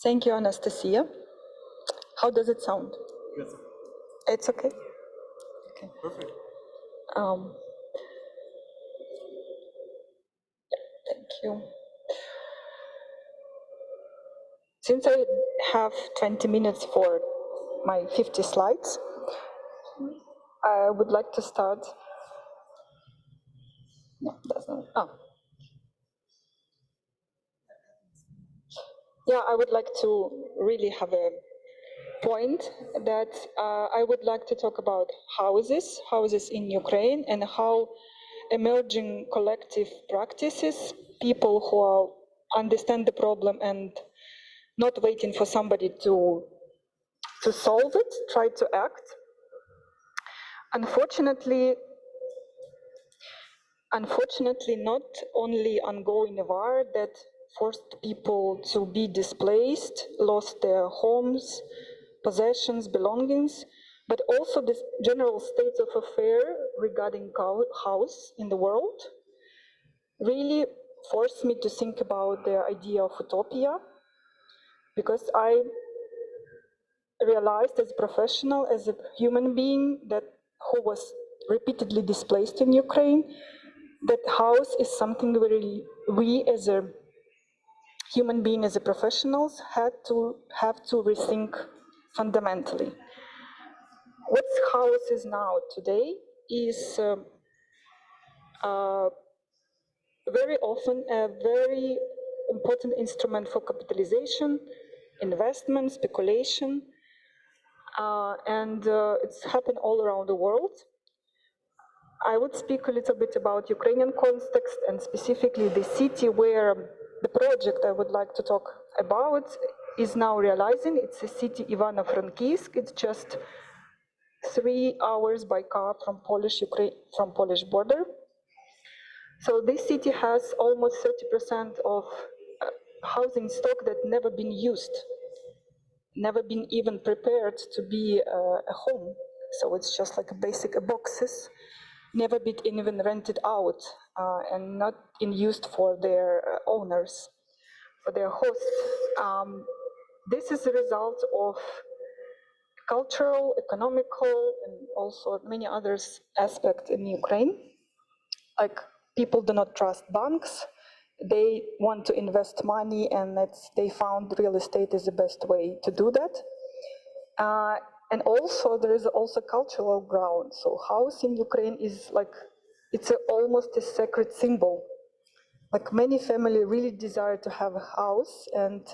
Thank you, Anastasia. How does it sound? Good. It's okay? Okay. Perfect. Thank you. Since I have 20 minutes for my 50 slides, I would like to start. No, that's not. Oh. Yeah, I would like to really have a point that I would like to talk about houses in Ukraine, and how emerging collective practices, people who understand the problem and not waiting for somebody to solve it, try to act. Unfortunately, not only ongoing war that forced people to be displaced, lost their homes, possessions, belongings, but also this general state of affair regarding house in the world really forced me to think about the idea of utopia, because I realized as a professional, as a human being that who was repeatedly displaced in Ukraine, that house is something we as a human being, as a professionals, have to rethink fundamentally. What house is now today is very often a very important instrument for capitalization, investment, speculation, and it's happened all around the world. I would speak a little bit about Ukrainian context and specifically the city where the project I would like to talk about is now realizing. It's a city Ivano-Frankivsk. It's just 3 hours by car from Polish border. So this city has almost 30% of housing stock that never been used, never been even prepared to be a home. So it's just like a basic boxes, never been even rented out and not in used for their owners, for their hosts. This is a result of cultural, economical, and also many other aspects in Ukraine. Like, people do not trust banks. They want to invest money, and they found real estate is the best way to do that. And also, there is also cultural ground. So house in Ukraine is like, it's almost a sacred symbol. Like, many families really desire to have a house and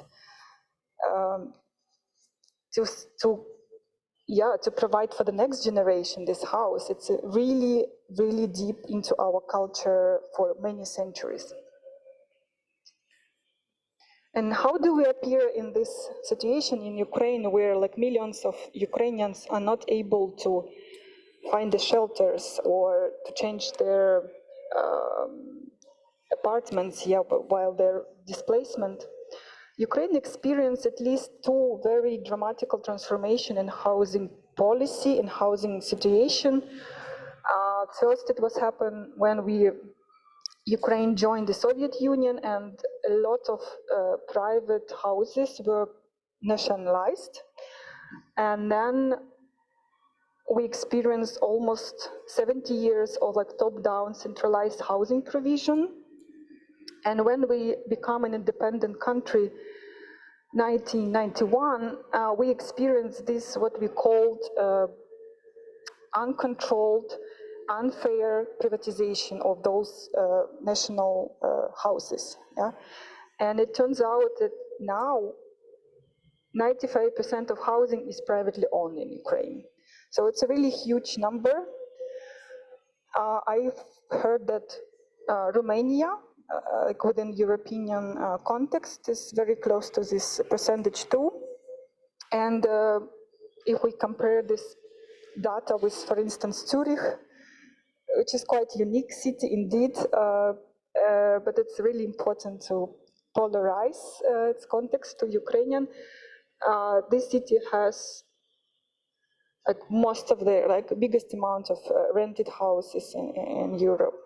to provide for the next generation this house. It's really, really deep into our culture for many centuries. And how do we appear in this situation in Ukraine, where like millions of Ukrainians are not able to find the shelters or to change their apartments, while their displacement? Ukraine experienced at least 2 very dramatic transformations in housing policy and housing situation. First, it was happened when Ukraine joined the Soviet Union, and a lot of private houses were nationalized. And then we experienced almost 70 years of like top-down centralized housing provision. And when we become an independent country, 1991, we experienced this, what we called uncontrolled, unfair privatization of those national houses. Yeah? And it turns out that now 95% of housing is privately owned in Ukraine. So it's a really huge number. I've heard that Romania, like within European context, is very close to this percentage too. And if we compare this data with, for instance, Zurich, which is quite a unique city indeed, but it's really important to polarize its context to Ukrainian. This city has like most of the biggest amount of rented houses in Europe.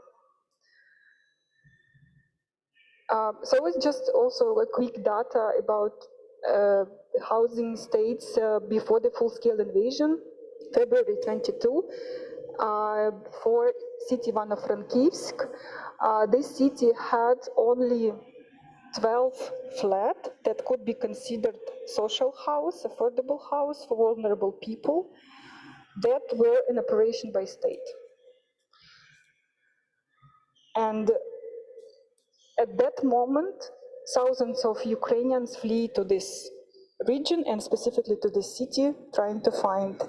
So it's just also a quick data about housing states before the full-scale invasion, February 22, for city Ivano-Frankivsk. This city had only 12 flats that could be considered social house, affordable house for vulnerable people that were in operation by state. And at that moment, thousands of Ukrainians flee to this region and specifically to this city, trying to find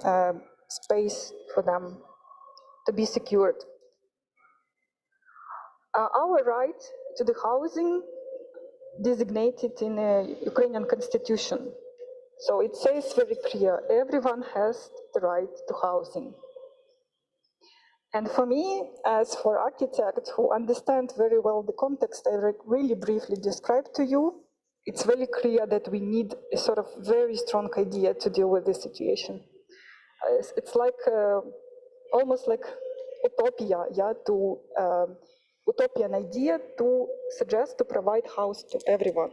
space for them to be secured. Our right to the housing designated in a Ukrainian constitution. So it says very clear, everyone has the right to housing. And for me, as for architects who understand very well the context I really briefly described to you, it's very clear that we need a sort of very strong idea to deal with this situation. It's like almost like utopia, yeah, to utopian idea to suggest to provide house to everyone.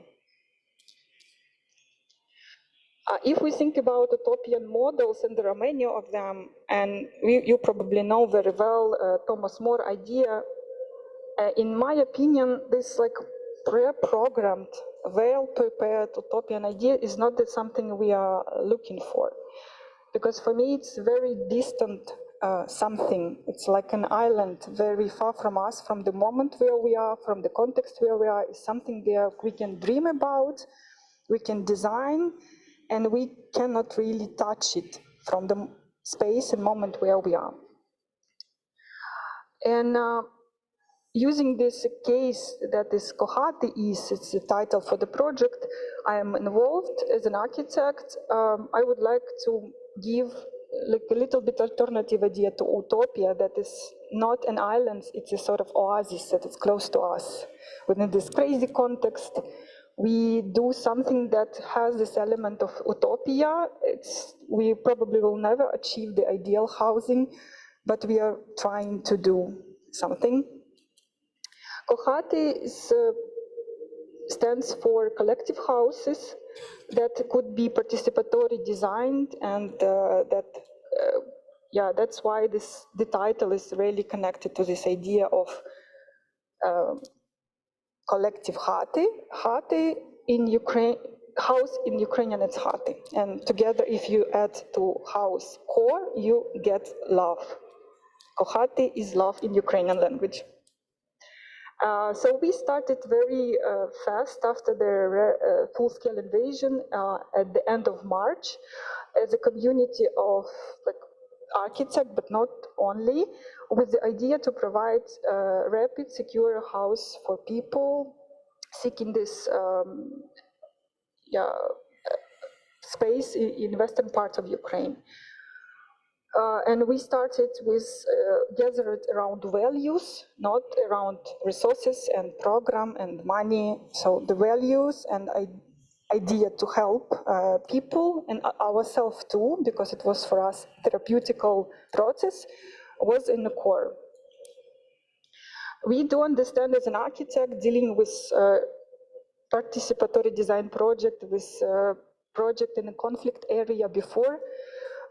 If we think about utopian models, and there are many of them, and you probably know very well Thomas More idea, in my opinion, this like pre-programmed, well-prepared utopian idea is not something we are looking for. Because for me, it's very distant something. It's like an island very far from us, from the moment where we are, from the context where we are. It's something there we can dream about, we can design, and we cannot really touch it from the space and moment where we are. And using this case that is CO-HATY it's the title for the project, I am involved as an architect. I would like to give like a little bit alternative idea to utopia that is not an island, it's a sort of oasis that is close to us. Within this crazy context, we do something that has this element of utopia. We probably will never achieve the ideal housing, but we are trying to do something. CO-HATY stands for collective houses that could be participatory designed, and that's why the title is really connected to this idea of collective HATY. HATY in Ukraine, house in Ukrainian it's HATY, and together if you add to house core, you get love. CO-HATY is love in Ukrainian language. So we started very fast after the full-scale invasion at the end of March as a community of architects, but not only, with the idea to provide rapid, secure house for people seeking this space in western part of Ukraine. And we started with gathered around values, not around resources and program and money. So the values and idea to help people and ourselves too, because it was for us therapeutical process, was in the core. We do understand as an architect dealing with participatory design project, with project in a conflict area before.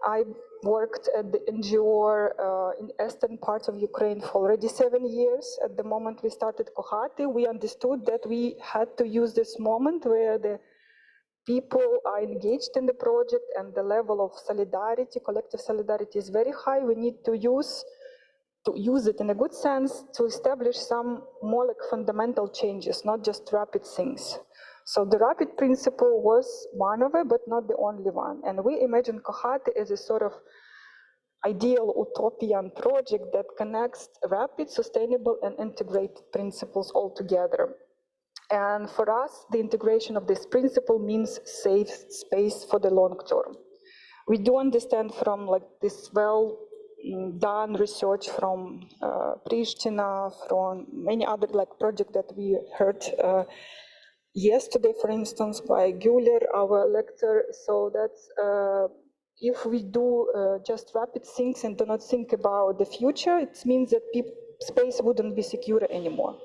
I worked at the NGO in eastern parts of Ukraine for already 7 years. At the moment we started CO-HATY, we understood that we had to use this moment where the people are engaged in the project and the level of solidarity, collective solidarity is very high. We need to use it in a good sense to establish some more like fundamental changes, not just rapid things. So the rapid principle was one of it, but not the only one. And we imagine CO-HATY as a sort of ideal utopian project that connects rapid, sustainable, and integrated principles all together. And for us, the integration of this principle means safe space for the long term. We do understand from like this well-done research from Pristina, from many other like projects that we heard yesterday, for instance, by Güler, our lecturer, so that if we do just rapid things and do not think about the future, it means that space wouldn't be secure anymore,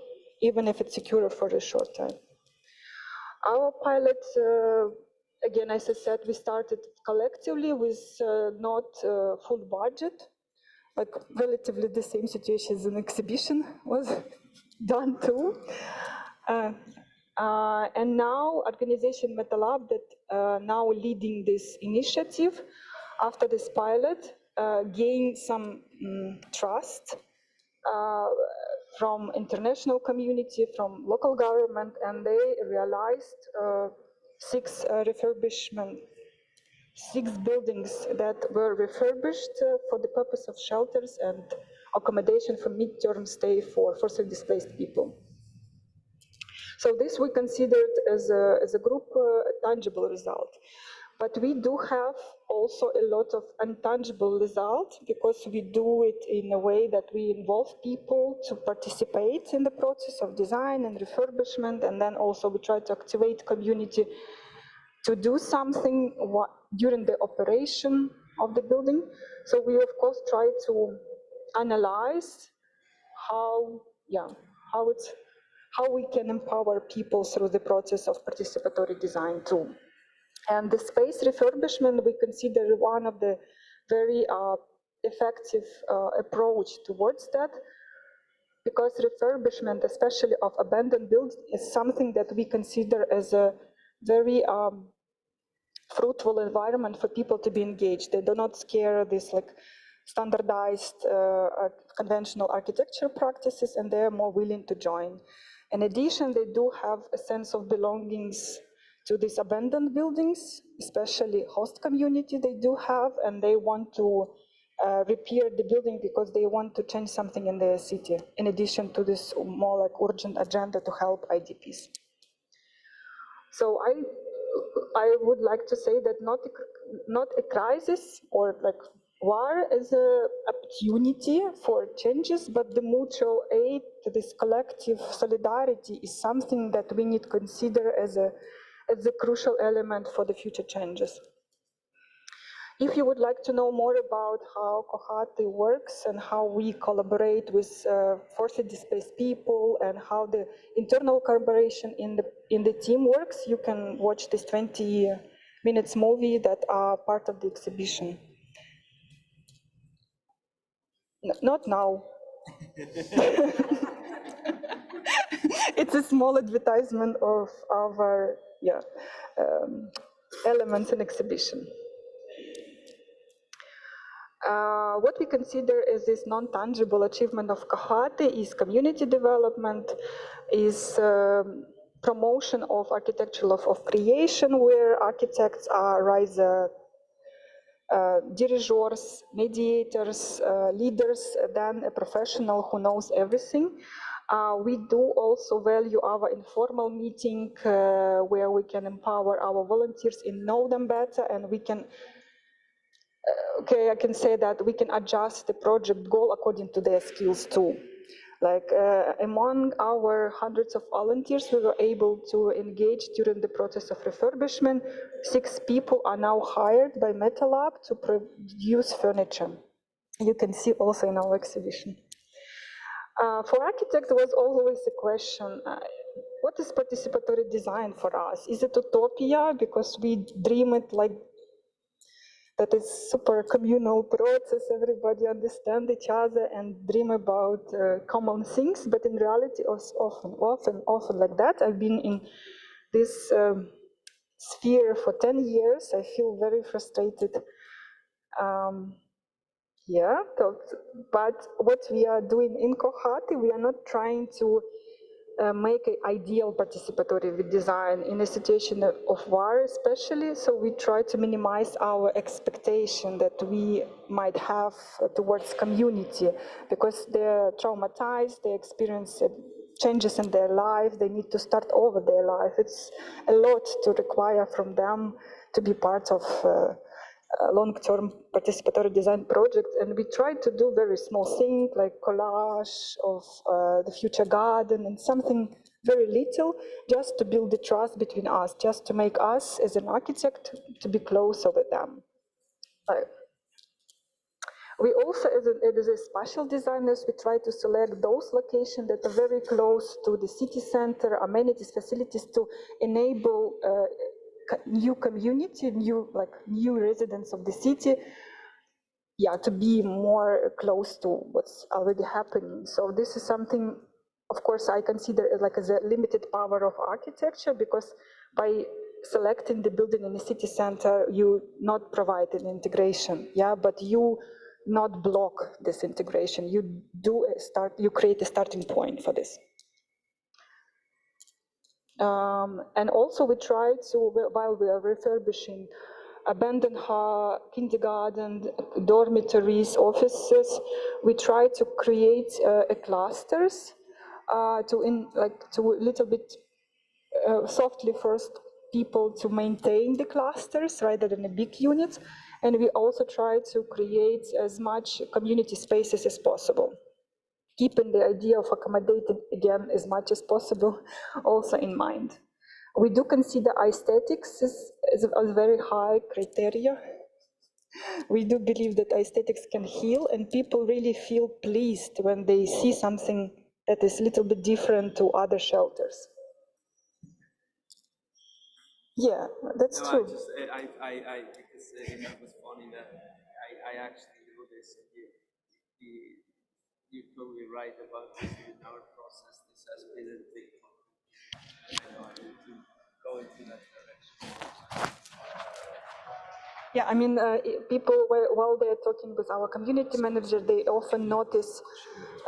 even if it's secure for a short time. Our pilot again, as I said, we started collectively with not full budget, like relatively the same situation as an exhibition was done too. And now organization MetaLab that now leading this initiative after this pilot gained some trust from international community, from local government, and they realized 6 buildings that were refurbished for the purpose of shelters and accommodation for mid-term stay for forcibly displaced people. So this we considered as a group tangible result. But we do have also a lot of intangible results because we do it in a way that we involve people to participate in the process of design and refurbishment, and then also we try to activate community to do something during the operation of the building. So we of course try to analyze how we can empower people through the process of participatory design too. And the space refurbishment we consider one of the very effective approach towards that, because refurbishment, especially of abandoned buildings, is something that we consider as a very fruitful environment for people to be engaged. They do not scare this like standardized conventional architecture practices, and they are more willing to join. In addition, they do have a sense of belongings to these abandoned buildings, especially host community they do have, and they want to repair the building because they want to change something in their city, in addition to this more like urgent agenda to help IDPs. So I would like to say that not a crisis or like war is an opportunity for changes, but the mutual aid to this collective solidarity is something that we need to consider as a crucial element for the future changes. If you would like to know more about how CO-HATY works and how we collaborate with forcibly displaced people and how the internal collaboration in the team works, you can watch this 20 minutes movie that are part of the exhibition. Not now. It's a small advertisement of our elements in exhibition. What we consider as this non-tangible achievement of CO-HATY is community development, is promotion of architecture of creation, where architects are either dirigeurs, mediators, leaders, than a professional who knows everything. We do also value our informal meeting where we can empower our volunteers and know them better, and we can I can say that we can adjust the project goal according to their skills too. Like among our hundreds of volunteers, we were able to engage during the process of refurbishment. 6 people are now hired by MetaLab to produce furniture. You can see also in our exhibition. For architects, there was always a question, what is participatory design for us? Is it utopia because we dream it like that is super communal process, everybody understand each other and dream about common things, but in reality it's often like that. I've been in this sphere for 10 years. I feel very frustrated. But what we are doing in CO-HATY, we are not trying to make an ideal participatory design in a situation of war especially, so we try to minimize our expectation that we might have towards community, because they're traumatized, they experience changes in their life, they need to start over their life. It's a lot to require from them to be part of long-term participatory design project, and we try to do very small things like collage of the future garden and something very little, just to build the trust between us, just to make us as an architect to be closer with them. We also, as a spatial designers, we try to select those locations that are very close to the city center, amenities, facilities, to enable new community, new residents of the city, yeah, to be more close to what's already happening. So this is something, of course, I consider like as a limited power of architecture, because by selecting the building in the city center, you not provide an integration, yeah, but you not block this integration. You you create a starting point for this. And also we try to, while we are refurbishing abandoned kindergarten, dormitories, offices, we try to create clusters to a little bit softly first people to maintain the clusters rather than the big units. And we also try to create as much community spaces as possible, keeping the idea of accommodating again as much as possible also in mind. We do consider aesthetics as a very high criteria. We do believe that aesthetics can heal, and people really feel pleased when they see something that is a little bit different to other shelters. Yeah, that's true. Because it was funny that I actually know this, and you're totally right about this. In our process, this has been a big contribution. I know I need to go into that direction. Yeah, I mean, people, while they're talking with our community manager, they often notice,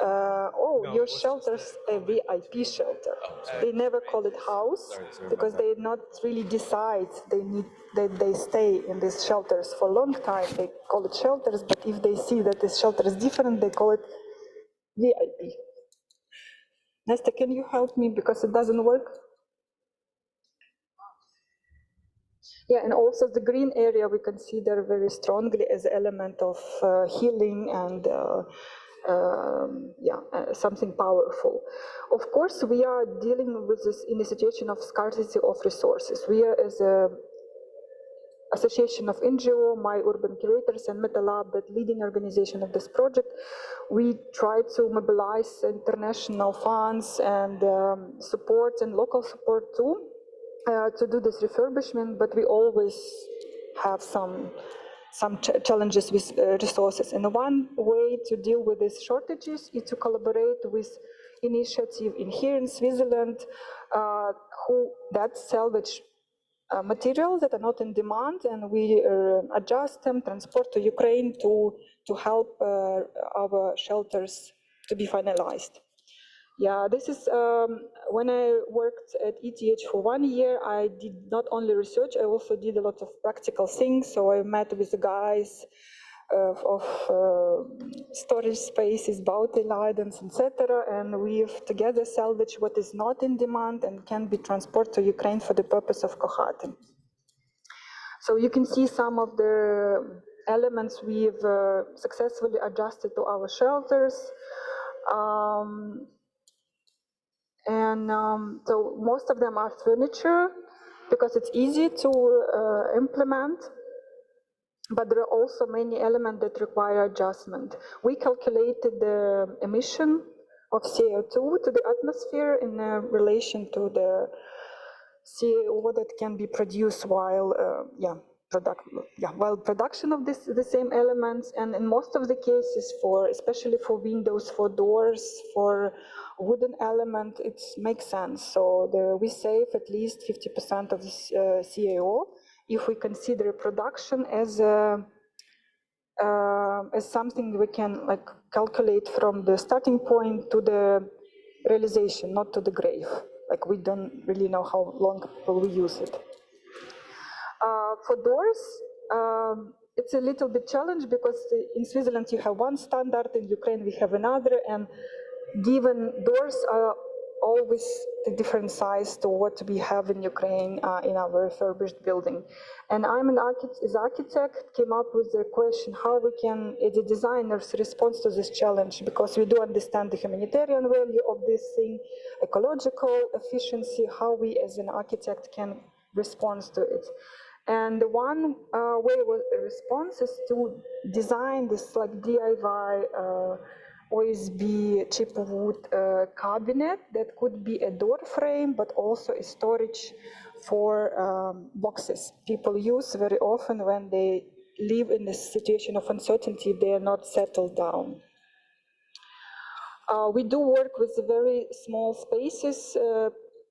oh, your shelter's a VIP shelter. They never call it house because they not really decide they stay in these shelters for a long time. They call it shelters, but if they see that this shelter is different, they call it VIP. Nesta, can you help me because it doesn't work? Yeah, and also the green area we consider very strongly as an element of healing and something powerful. Of course, we are dealing with this in a situation of scarcity of resources. We are, as a association of NGO, My Urban Curators, and MetaLab, that leading organization of this project, we try to mobilize international funds and support and local support too. To do this refurbishment, but we always have some challenges with resources. And one way to deal with these shortages is to collaborate with initiative in here in Switzerland that salvage materials that are not in demand, and we adjust them, transport to Ukraine to help our shelters to be finalized. Yeah, this is when I worked at ETH for 1 year, I did not only research, I also did a lot of practical things. So I met with the guys of storage spaces, Bauteilidens, etc. And we've together salvaged what is not in demand and can be transported to Ukraine for the purpose of CO-HATY. So you can see some of the elements we've successfully adjusted to our shelters. So most of them are furniture because it's easy to implement, but there are also many elements that require adjustment. We calculated the emission of CO2 to the atmosphere in relation to the CO that can be produced while while production of the same elements. And in most of the cases, especially for windows, for doors, for wooden element, it makes sense. So we save at least 50% of the CAO if we consider production as something we can calculate from the starting point to the realization, not to the grave. Like, we don't really know how long will we use it. For doors, it's a little bit challenge because in Switzerland you have one standard, in Ukraine we have another, and given doors are always the different size to what we have in Ukraine in our refurbished building. And I'm an architect, came up with the question how we can, as a designers, respond to this challenge, because we do understand the humanitarian value of this thing, ecological efficiency, how we as an architect can respond to it. And one way of response is to design this DIY OSB chipwood cabinet that could be a door frame, but also a storage for boxes people use very often when they live in a situation of uncertainty, they are not settled down. We do work with very small spaces,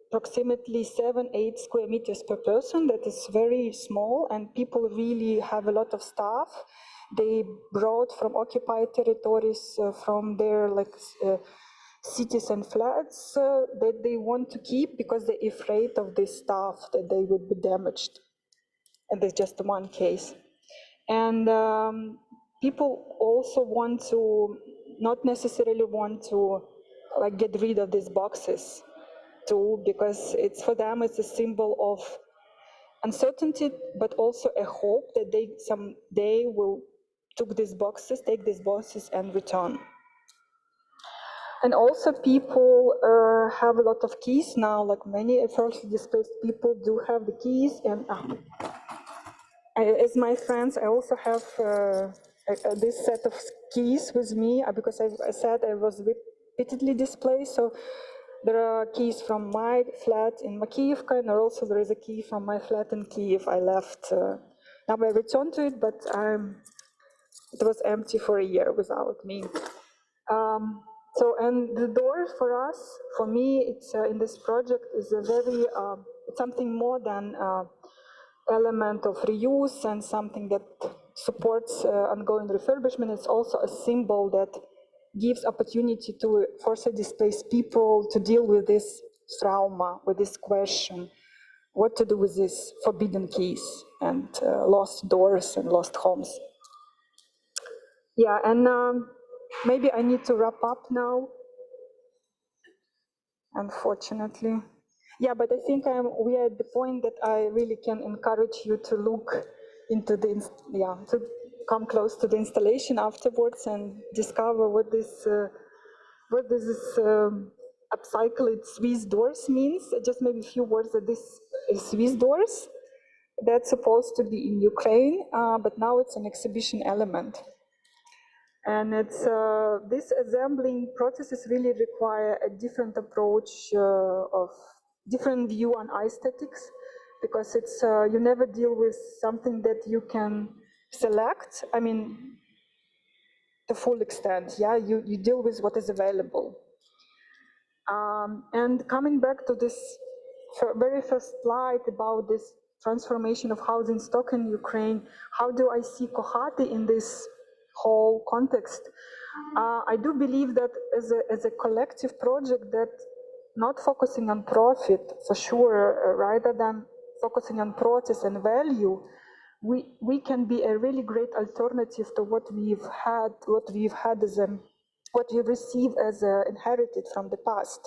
approximately 7-8 square meters per person. That is very small, and people really have a lot of staff. They brought from occupied territories, from their cities and flats that they want to keep because they're afraid of this staff, that they would be damaged. And there's just one case. And people also want to, not necessarily want to get rid of these boxes too, because it's for them, it's a symbol of uncertainty, but also a hope that they someday will take these boxes and return. And also people have a lot of keys now, like many forcibly displaced people do have the keys. And as my friends, I also have this set of keys with me because I said I was repeatedly displaced. So there are keys from my flat in Makiyivka, and also there is a key from my flat in Kiev. I left. Now I returned to it, but it was empty for a year without me. And the door for us, for me, it's in this project is a very something more than element of reuse and something that supports ongoing refurbishment. It's also a symbol that gives opportunity to forcibly displaced people to deal with this trauma, with this question, what to do with these forbidden keys and lost doors and lost homes. Yeah, and maybe I need to wrap up now, unfortunately. Yeah, but I think we are at the point that I really can encourage you to look into to come close to the installation afterwards and discover what this upcycled Swiss doors means. Just maybe a few words that this is Swiss doors. That's supposed to be in Ukraine, but now it's an exhibition element. And it's this assembling processes really require a different approach of different view on aesthetics, because it's you never deal with something that you can select. I mean, the full extent. Yeah, you deal with what is available. And coming back to this very first slide about this transformation of housing stock in Ukraine, how do I see CO-HATY in this whole context? I do believe that as a collective project that not focusing on profit for sure, rather than focusing on process and value, we can be a really great alternative to what we've had as what we receive as inherited from the past,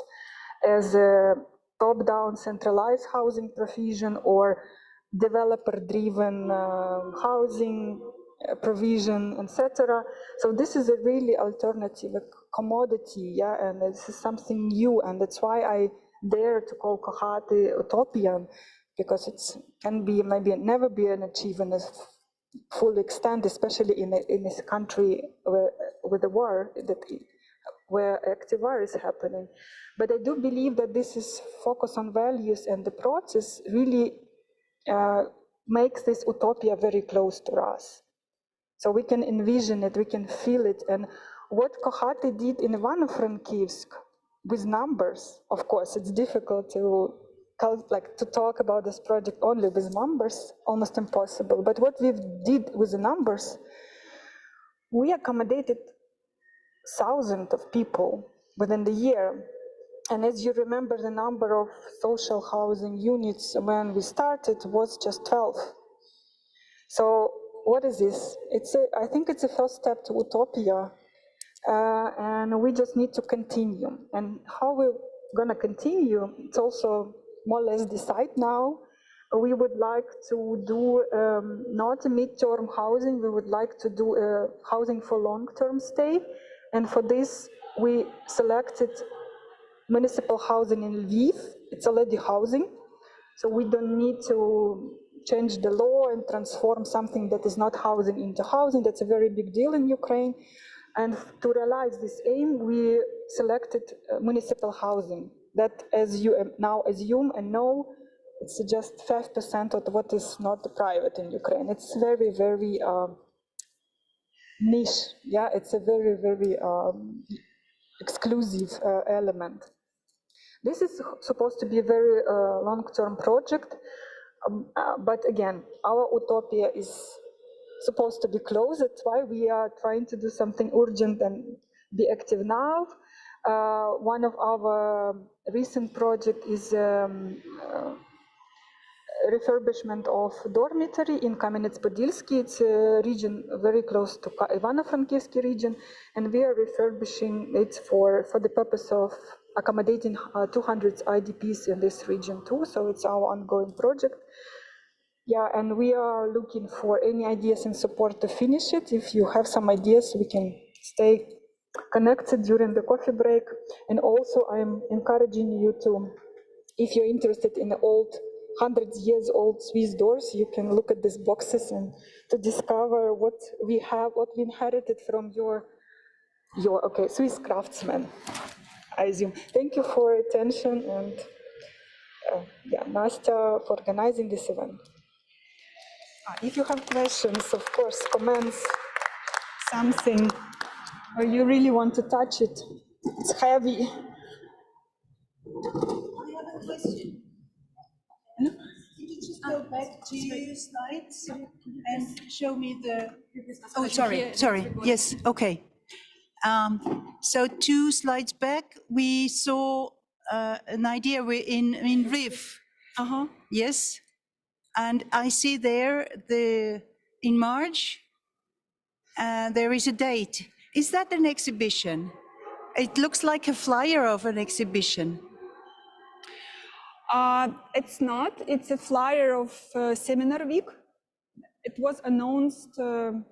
as a top-down centralized housing provision or developer-driven housing provision, etc. So this is a really alternative, a commodity, yeah, and this is something new, and that's why I dare to call CO-HATY utopian, because it can be maybe never be achieved in a full extent, especially in a country with a war where active war is happening. But I do believe that this is focus on values, and the process really makes this utopia very close to us. So we can envision it, we can feel it. And what CO-HATY did in Ivano-Frankivsk with numbers, of course, it's difficult to talk about this project only with numbers, almost impossible. But what we did with the numbers, we accommodated thousands of people within the year. And as you remember, the number of social housing units when we started was just 12. So what is this? I think it's a first step to utopia, and we just need to continue. And how we're gonna continue, it's also more or less decide now. We would like to do not a mid-term housing, we would like to do housing for long-term stay. And for this, we selected municipal housing in Lviv. It's already housing, so we don't need to change the law and transform something that is not housing into housing. That's a very big deal in Ukraine. And to realize this aim, we selected municipal housing that, as you now assume and know, It's just 5% of what is not private in Ukraine. It's very, very niche. Yeah, it's a very, very exclusive element. This is supposed to be a very long-term project, but again, our utopia is supposed to be closed. That's why we are trying to do something urgent and be active now. One of our recent project is refurbishment of dormitory in Kamenets-Podilsky. It's a region very close to Ivano-Frankivsk region, and we are refurbishing it for the purpose of accommodating 200 IDPs in this region too. So it's our ongoing project. Yeah, and we are looking for any ideas and support to finish it. If you have some ideas, we can stay connected during the coffee break. And also, I'm encouraging you to, if you're interested in the old, hundreds years old Swiss doors, you can look at these boxes and to discover what we have, what we inherited from your okay, Swiss craftsmen, I assume. Thank you for your attention, and yeah, Nastya for organizing this event. If you have questions, of course, comments, something, or you really want to touch it, it's heavy. I have a question. Could you just go back 2 slides and show me the... Oh, sorry. Yes, okay. So 2 slides back, we saw an idea in RIF. Yes. And I see there in March, there is a date. Is that an exhibition? It looks like a flyer of an exhibition. It's not. It's a flyer of Seminar Week. It was announced 2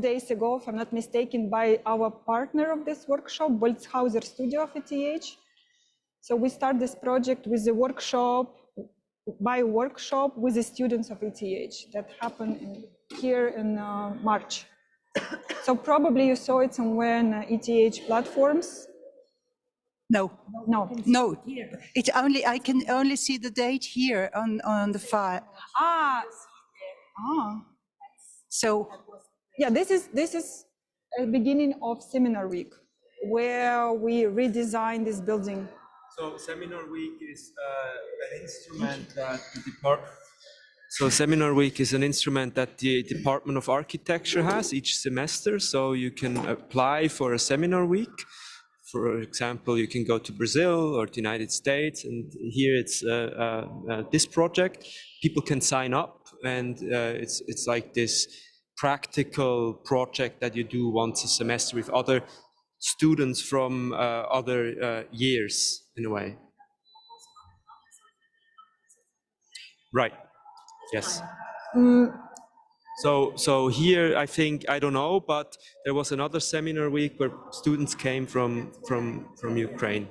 days ago, if I'm not mistaken, by our partner of this workshop, Boltzhauser Studio of ETH. So we start this project with a workshop, with the students of ETH that happened here in March. So probably you saw it somewhere in ETH platforms. No. It's only, I can only see the date here on the file. So yeah, this is a beginning of Seminar Week, where we redesigned this building. So Seminar Week is an instrument that the department. So Seminar Week is an instrument that the Department of Architecture has each semester. So you can apply for a Seminar Week. For example, you can go to Brazil or the United States, and here it's this project. People can sign up, and it's like this practical project that you do once a semester with other students from other years, in a way. Right. Yes. So here, I think, I don't know, but there was another seminar week where students came from Ukraine.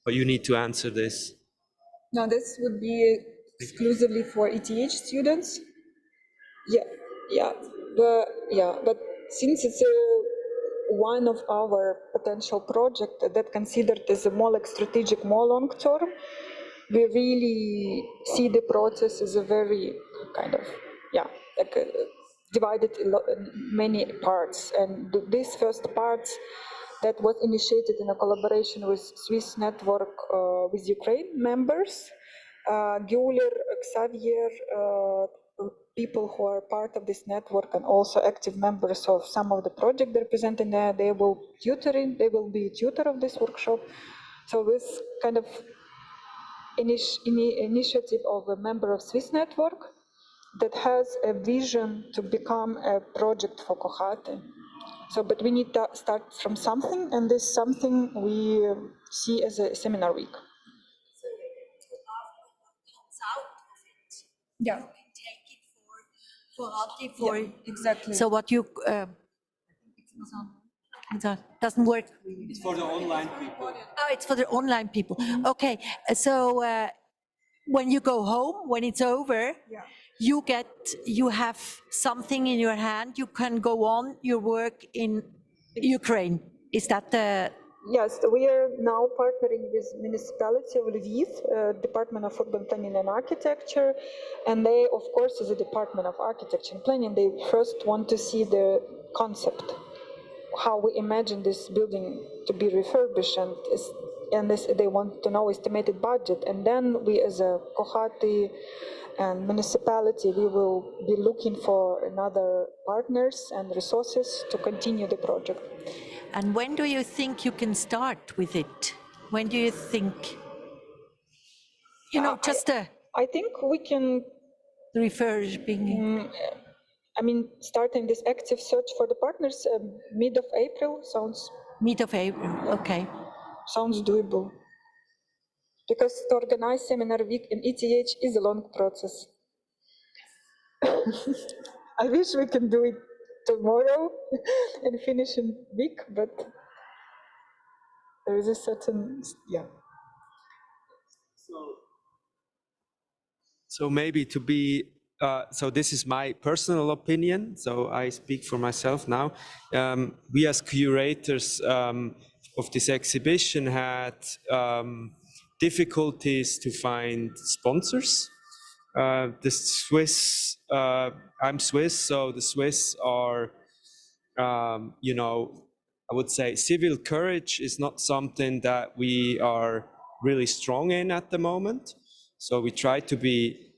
But you need to answer this. Now this would be exclusively for ETH students. But since it's one of our potential projects that considered as a more like strategic, more long term, we really see the process as a very kind of divided in many parts. And this first part that was initiated in a collaboration with Swiss network with Ukraine members, Gyuler, Xavier, people who are part of this network and also active members of some of the projects represented there, they will be tutor of this workshop. So this kind of initiative of a member of Swiss network that has a vision to become a project for CO-HATY. So, but we need to start from something, and this something we see as a seminar week. Yeah. You can take it for HATY for exactly. So what you it doesn't work. It's for the online people. Oh, it's for the online people. Okay, so when you go home, when it's over, you have something in your hand. You can go on your work in Ukraine. Is that the Yes, we are now partnering with municipality of Lviv, Department of Urban Planning and Architecture, and they, of course, as a Department of Architecture and Planning, they first want to see the concept, how we imagine this building to be refurbished, and this, they want to know estimated budget, and then we, as a CO-HATY and municipality, we will be looking for another partners and resources to continue the project. And when do you think you can start with it? When do you think, you know, just I think we can refurbishing? I mean, starting this active search for the partners mid of April sounds Mid of April, okay. sounds doable. Because to organize seminar week in ETH is a long process. I wish we can do it tomorrow and finish in week, but there is a certain, yeah. So maybe to be, so this is my personal opinion, so I speak for myself now. We as curators of this exhibition had difficulties to find sponsors. The Swiss, I'm Swiss, so the Swiss are, you know, I would say civil courage is not something that we are really strong in at the moment. So we try to be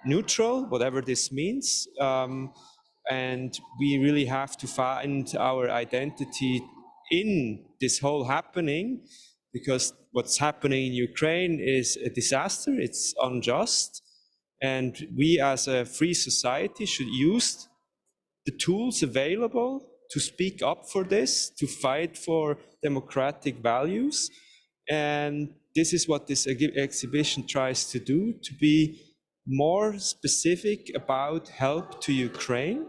neutral, whatever this means. And we really have to find our identity in this whole happening, because what's happening in Ukraine is a disaster, it's unjust. And we as a free society should use the tools available to speak up for this, to fight for democratic values. And this is what this exhibition tries to do, to be more specific about help to Ukraine.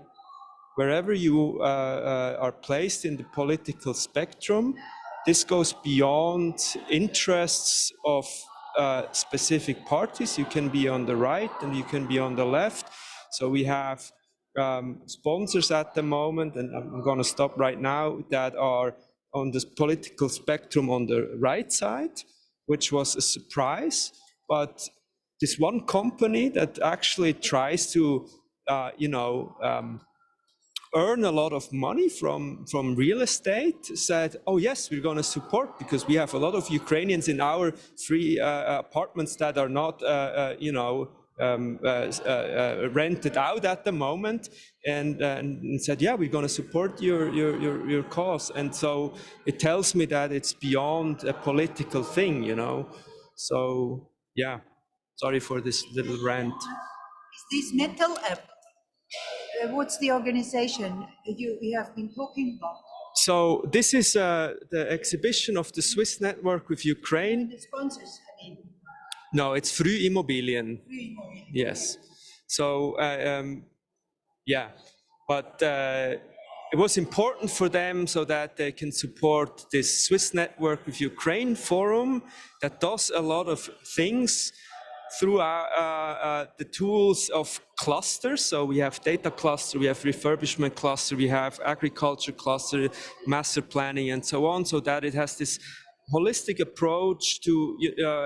Wherever you are placed in the political spectrum, this goes beyond interests of specific parties. You can be on the right and you can be on the left. So we have sponsors at the moment, and I'm going to stop right now, that are on this political spectrum on the right side, which was a surprise. But this one company that actually tries to, earn a lot of money from real estate said, oh yes, we're going to support, because we have a lot of Ukrainians in our free apartments that are not rented out at the moment, and said, yeah, we're going to support your cause. And so it tells me that it's beyond a political thing, you know. So yeah, sorry for this little rant. Is this metal app? What's the organization you have been talking about? So this is the exhibition of the Swiss network with Ukraine. The sponsors, I mean. No, it's Frühimmobilien. Frühimmobilien. Yes. So yeah, but it was important for them so that they can support this Swiss network with Ukraine forum that does a lot of things through the tools of clusters. So we have data cluster, we have refurbishment cluster, we have agriculture cluster, master planning, and so on, so that it has this holistic approach to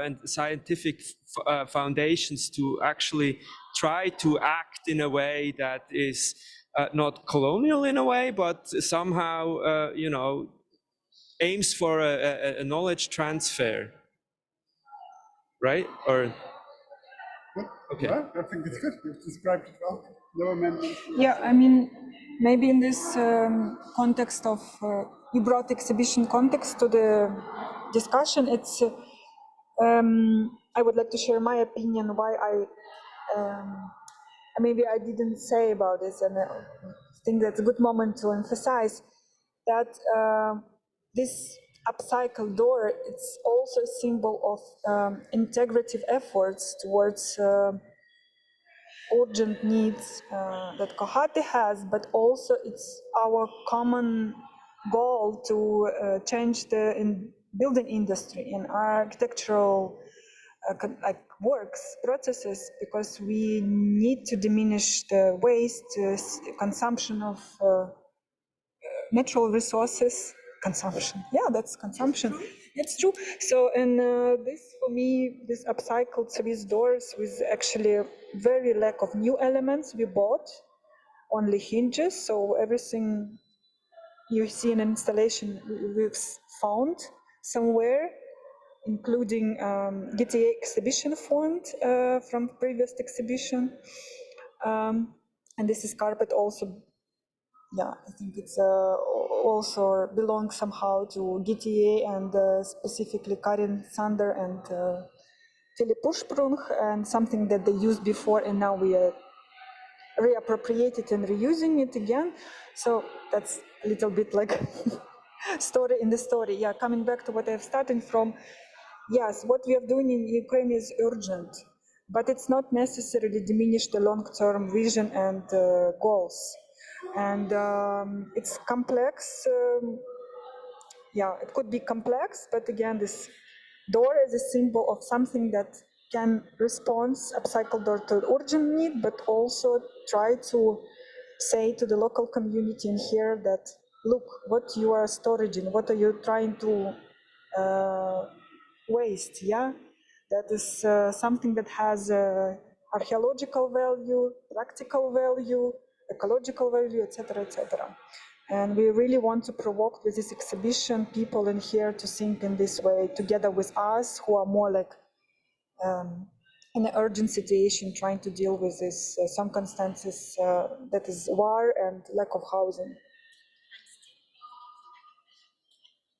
and scientific foundations to actually try to act in a way that is not colonial in a way, but somehow, aims for a knowledge transfer, right? Or okay. Yeah, I think it's good. You've described it well. No amendments. Yeah, I mean, maybe in this context of, you brought exhibition context to the discussion, it's, I would like to share my opinion why maybe I didn't say about this, and I think that's a good moment to emphasize that this upcycle door, it's also a symbol of integrative efforts towards urgent needs that CO-HATY has, but also it's our common goal to change the building industry and architectural works, processes, because we need to diminish the waste, consumption of natural resources, consumption. Yeah, that's consumption. It's true. So, and this for me, this upcycled Swiss doors with actually a very lack of new elements we bought, only hinges. So everything you see in an installation we've found somewhere, including GTA exhibition font from previous exhibition. And this is carpet also. Yeah, I think it's also belongs somehow to GTA and specifically Karin Sander and Philipp Ursprung, and something that they used before and now we are reappropriated and reusing it again. So that's a little bit like story in the story. Yeah, coming back to what I'm starting from. Yes, what we are doing in Ukraine is urgent, but it's not necessarily diminish the long-term vision and goals. And it's complex. Yeah, it could be complex, but again, this door is a symbol of something that can respond, upcycle door to urgent need, but also try to say to the local community in here that, look, what you are storing, what are you trying to waste, yeah? That is something that has archaeological value, practical value, ecological value, etc., etc. And we really want to provoke with this exhibition people in here to think in this way, together with us who are more like in an urgent situation, trying to deal with this circumstances that is war and lack of housing.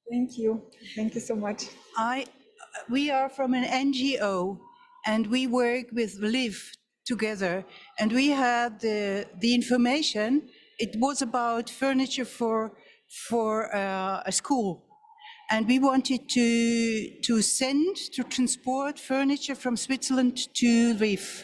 Thank you. Thank you so much. We are from an NGO and we work with LIVE together, and we had the information. It was about furniture for a school, and we wanted to transport furniture from Switzerland to Lviv.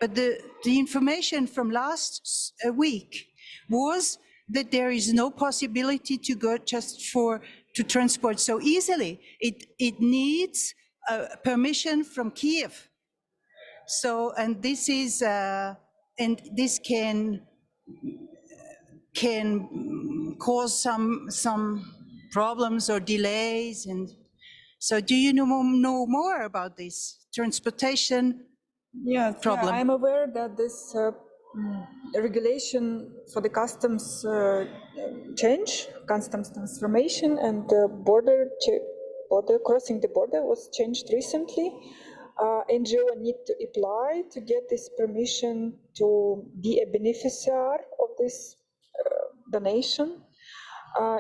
But the information from last week was that there is no possibility to go just to transport so easily. It needs permission from Kiev. So, and this is, and this can cause some problems or delays. And so, do you know more about this transportation problem? Yeah, I'm aware that this regulation for the customs change, customs transformation, and the border crossing the border was changed recently. NGO need to apply to get this permission to be a beneficiary of this donation.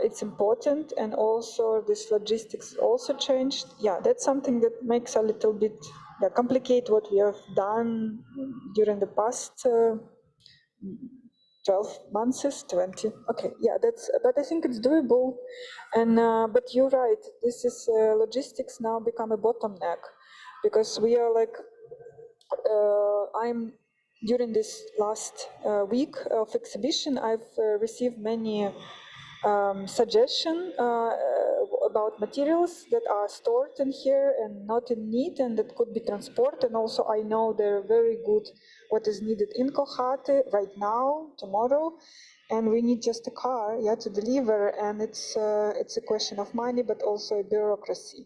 It's important, and also this logistics also changed. Yeah, that's something that makes a little bit complicate what we have done during the past 12 months, 20. Okay, yeah, that's, but I think it's doable. And but you're right, this is logistics now become a bottleneck, because we are like, I'm during this last week of exhibition, I've received many suggestion about materials that are stored in here and not in need and that could be transported. And also I know they're very good what is needed in CO-HATY right now, tomorrow, and we need just a car, to deliver, and it's a question of money, but also a bureaucracy.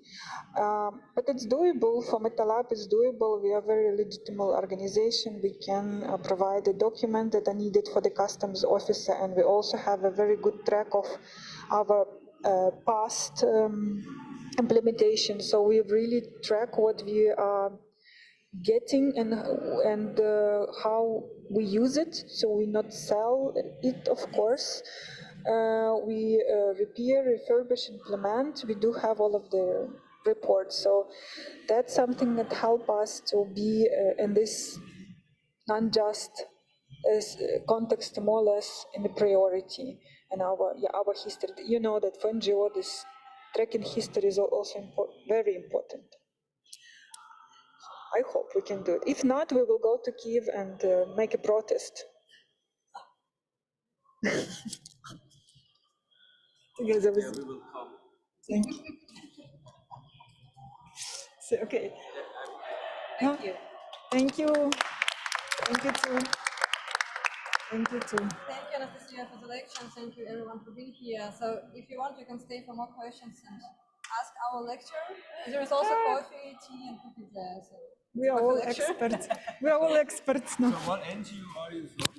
But it's doable. For MetaLab, it's doable. We are a very legitimate organization. We can provide the documents that are needed for the customs officer, and we also have a very good track of our past implementation. So we really track what we are getting and how we use it, so we not sell it, of course. We repair, refurbish, implement. We do have all of the reports, so that's something that help us to be in this non-just context, more or less in the priority and our history. You know that for NGO this tracking history is also very important. I hope we can do it. If not, we will go to Kiev and make a protest. Together with we will come. Thank you. So, okay. Thank you. Thank you. Thank you too. Thank you too. Thank you, Anastasia, for the lecture, and thank you everyone for being here. So if you want, you can stay for more questions and ask our lecturer. There is also coffee, tea, and cookies there. So We are all experts. We are all experts now. So what NGO are you from?